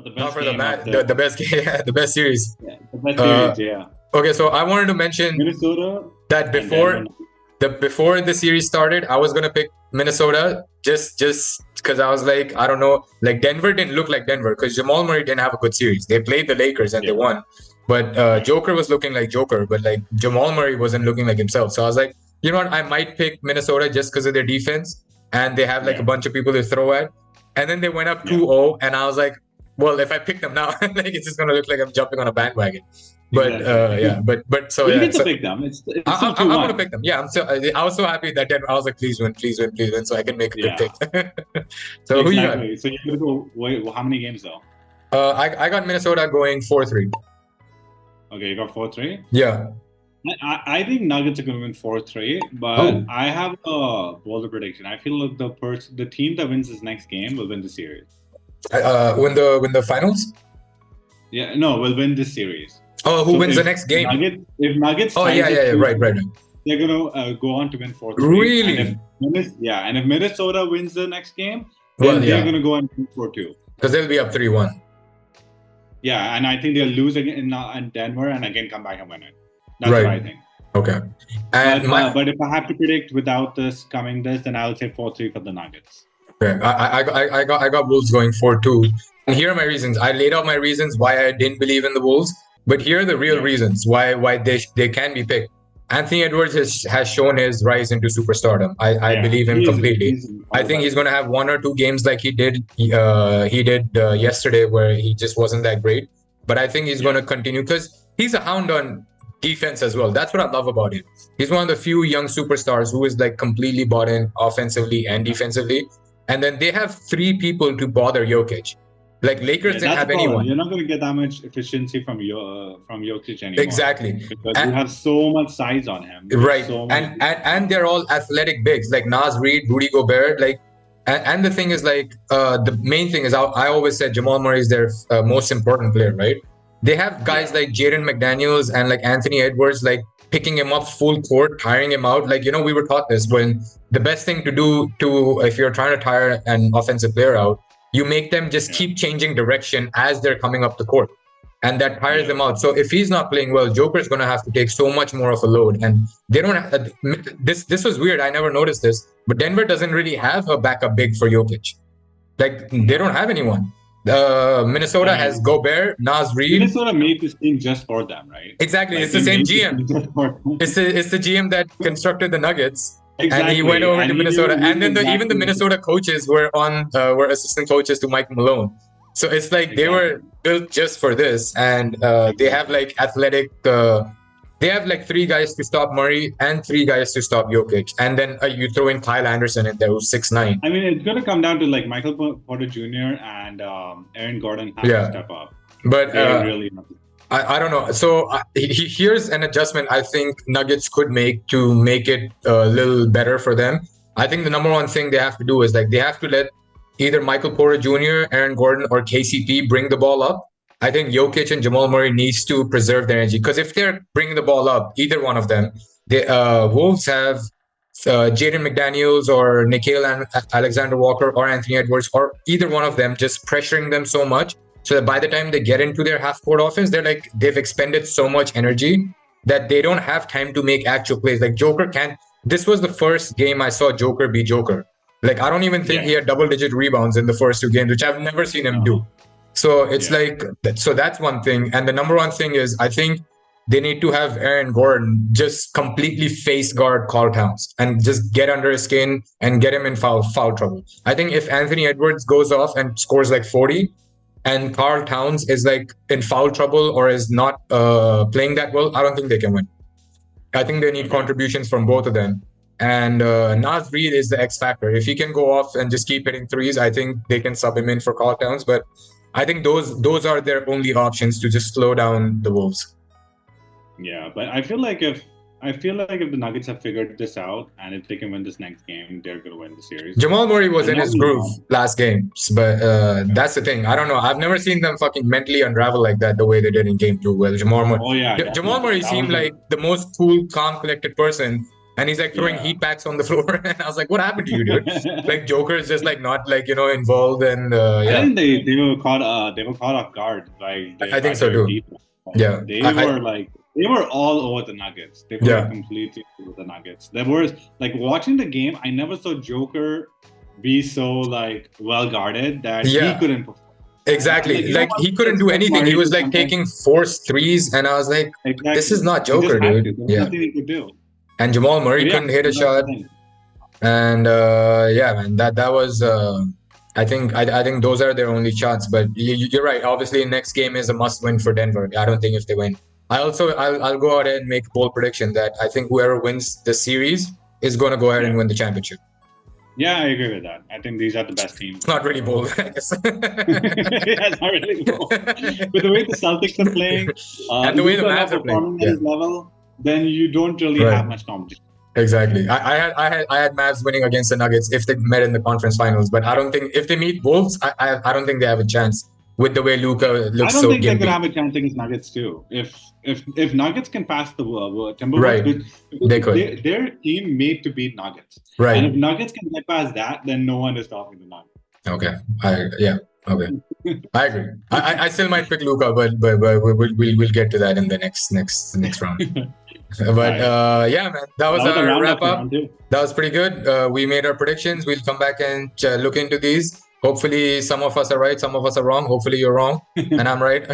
Or the Not best for the game of the best game, the best series. yeah, the best series, yeah. Okay, so I wanted to mention Minnesota that and before Denver. before the series started, I was gonna pick Minnesota just because I was like, I don't know, like Denver didn't look like Denver because Jamal Murray didn't have a good series. They played the Lakers and they won, but Joker was looking like Joker, but like Jamal Murray wasn't looking like himself. So I was like, you know what, I might pick Minnesota just because of their defense and they have like a bunch of people to throw at. And then they went up 2-0, and I was like, well, if I pick them now, like it's just gonna look like I'm jumping on a bandwagon. But Exactly. but so But you yeah, get to so pick them. It's still I'm 2-1. gonna pick them. Yeah, I was so happy that I was like, please win, please win, please win, so I can make a good pick. So who you got? So you're gonna go. Wait, how many games though? I got Minnesota going 4-3. Okay, you got 4-3. Yeah. I think Nuggets are going to win 4-3, but I have a bolder prediction. I feel like the team that wins this next game will win the series. Win the finals? Yeah, no, will win this series. Oh, who wins the next game? If Nuggets. Oh yeah, right. They're gonna go on to win 4-3. Really? And if Minnesota wins the next game, then they're gonna go on 4-2. Because they'll be up 3-1. Yeah, and I think they'll lose again in Denver and again come back and win it. That's what I think. Okay. And but if I have to predict without this, then I would say 4-3 for the Nuggets. Okay. I got Wolves going 4-2. And here are my reasons. I laid out my reasons why I didn't believe in the Wolves, but here are the real reasons why they can be picked. Anthony Edwards has shown his rise into superstardom. I believe him completely. I think he's going to have 1 or 2 games like he did yesterday where he just wasn't that great. But I think he's going to continue because he's a hound on defense as well. That's what I love about him. He's one of the few young superstars who is like completely bought in offensively and defensively. And then they have 3 people to bother Jokic. Like Lakers didn't have anyone. You're not going to get that much efficiency from Jokic anymore. Exactly. Because you have so much size on him. Right. And they're all athletic bigs like Naz Reid, Rudy Gobert. Like, and the thing is like the main thing is I always said Jamal Murray is their most important player, right? They have guys like Jaden McDaniels and like Anthony Edwards, like picking him up full court, tiring him out. Like, we were taught this when the best thing to do if you're trying to tire an offensive player out, you make them just keep changing direction as they're coming up the court. And that tires them out. So if he's not playing well, Joker's going to have to take so much more of a load. And they don't have, this was weird. I never noticed this, but Denver doesn't really have a backup big for Jokic. Like, they don't have anyone. Minnesota has Gobert, Naz Reid. Minnesota made this team just for them, right? Exactly. Like, it's the same GM. It's the GM that constructed the Nuggets. Exactly. And he went over to Minnesota. And then even the Minnesota coaches were assistant coaches to Mike Malone. So it's like they were built just for this. And they have like athletic... they have like 3 guys to stop Murray and 3 guys to stop Jokic. And then you throw in Kyle Anderson in there, who's 6'9". I mean, it's going to come down to like Michael Porter Jr. and Aaron Gordon have to step up. But I don't know. So here's an adjustment I think Nuggets could make to make it a little better for them. I think the number one thing they have to do is like they have to let either Michael Porter Jr., Aaron Gordon, or KCP bring the ball up. I think Jokic and Jamal Murray needs to preserve their energy because if they're bringing the ball up, either one of them, the Wolves have Jaden McDaniels or Nickeil Alexander Walker or Anthony Edwards or either one of them just pressuring them so much so that by the time they get into their half-court offense, they've expended so much energy that they don't have time to make actual plays. Like Joker can't. This was the first game I saw Joker be Joker. Like I don't even think he had double-digit rebounds in the first 2 games, which I've never seen him do. So it's like, so that's one thing. And the number one thing is, I think they need to have Aaron Gordon just completely face guard Karl Towns and just get under his skin and get him in foul trouble. I think if Anthony Edwards goes off and scores like 40 and Karl Towns is like in foul trouble or is not playing that well, I don't think they can win. I think they need contributions from both of them. And Naz Reid is the X factor. If he can go off and just keep hitting threes, I think they can sub him in for Karl Towns. But I think those are their only options to just slow down the Wolves. Yeah, but I feel like if the Nuggets have figured this out and if they can win this next game, they're going to win the series. Jamal Murray was in his groove last game, but that's the thing. I don't know. I've never seen them fucking mentally unravel like that the way they did in Game 2. Well, Jamal Murray. Oh yeah. Jamal Murray seemed like the most cool, calm, collected person. and he's like throwing heat packs on the floor. And I was like, what happened to you, dude? Like Joker is just like not like, involved. And I think they were caught off guard by I think so too. Yeah, they were all over the Nuggets. They were completely over the Nuggets. There was like watching the game, I never saw Joker be so like well guarded that he couldn't perform. Exactly. Like he couldn't do anything. He was like taking forced threes, and I was like, this is not Joker, dude. Nothing he could do. And Jamal Murray couldn't hit a shot. And man, that was I think those are their only shots. But you're right. Obviously, next game is a must-win for Denver. I don't think if they win. I'll go out and make a bold prediction that I think whoever wins the series is going to go ahead and win the championship. Yeah, I agree with that. I think these are the best teams. It's not really bold, I guess. It's not really bold. With the way the Celtics are playing, and the way the Mavs are playing, at his level, then you don't really have much competition. Exactly. I had Mavs winning against the Nuggets if they met in the conference finals, but I don't think if they meet Wolves, I don't think they have a chance with the way Luka looks. I don't think gimpy. they could have a chance against Nuggets too. If Nuggets can pass the Timberwolves, they could. Their team made to beat Nuggets. Right. And if Nuggets can get past that, then no one is talking to Nuggets. Okay. Okay. I agree. I still might pick Luka, but we'll get to that in the next round. But man, that was our wrap up. That was pretty good. We made our predictions. We'll come back and look into these. Hopefully, some of us are right, some of us are wrong. Hopefully, you're wrong and I'm right.